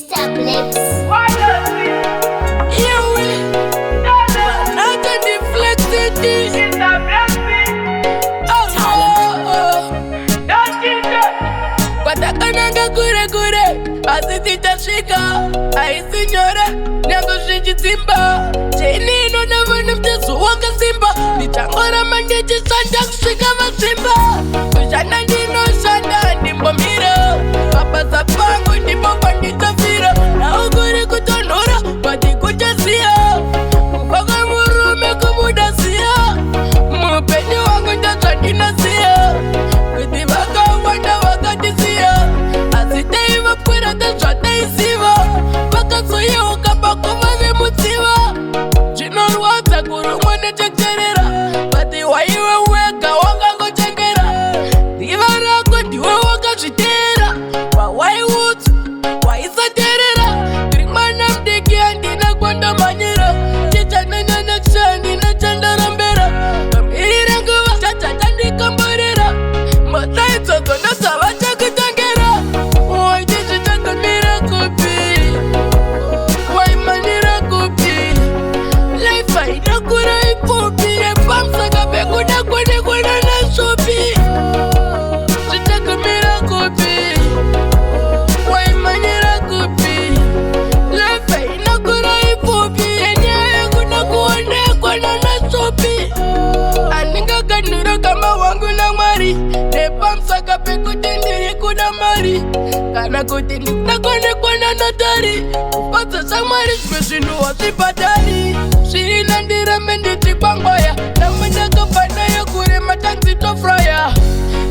Mr. Blips. Here we another deflected this. Oh no. Watakananga kure kure, asititashika. Ai signora, nyango shichitimba. Cheni no never mtezu waka simba. Nichangora mangeji sanda kushika masimba. Kushana nino shanda nimbo miro. Papa sapangu nimbo pandita vira. Na uguri kutonora, pati kujazia. Kupaka murume kumudazia. Mupeni wangu ndasa ninazia. Kuti waka wanda wakatizia. Asiteiva pwera tasha taisiva. Waka suya ukapako vavi mutiwa. Chinolwaza kurumwane chekterera. Pati waiwe weka waka kuchengera. Diva rako ndiwe wakazvitera. Wawaiwutsu waisaterera. Tirimwana mdiki handina kwanda manyira. Chichananyanya kushandina chandarambera. Kamirire nguva chachatandikamborera. Matsaitsozo ndosava chakutongera. Waichichichakamira kupi. Waimanira kupi. Life hainakura ifupi. Yepamsaka pekuda kwene kwena nashopi. Chichakamira kupi. Waimanyira kupi. Life hainakura ifupi. Yenyaya kuna kuonekwa na nashopi. Aningakanura kama wangu na mwari. Nepamsaka pekuti ndiri kuna mari. Kana kuti ndinakonekwa na notari. Kupatsa samwari zvesvinhu wazvibhadhari. Zvirina ndirame nditi kwangwaya. Namundakabvanayo kure matanzitofraya.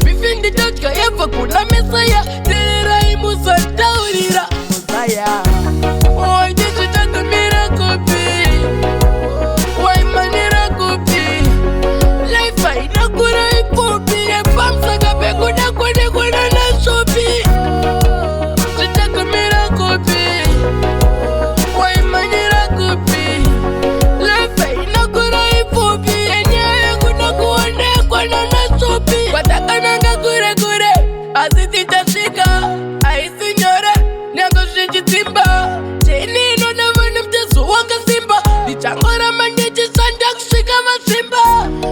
Bifi nditodya yebva kuna mesaya. Tererai muzotaurira Muzaya. Waichichitakamira kupi. Waimanira kupi. Life hainakura ifupi. Yepamsaka pekuda kwene kwena nashopi. Chichakamira kupi. Waimanyira kupi. Life hainakura ifupi. Yenyaya kuna kuonekwa na nashopi. Watakananga kure kure, asititashika. Ai signora, nyango shichitimba. Cheni inonavana mtezu wakasimba. Nichangora mangeji sanda kushika masimba.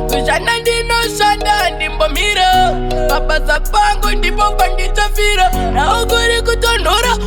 Kushana ndinoshanda ndimbo miro. Papa sapangu ndipo panditafira. Na uguri kutonora,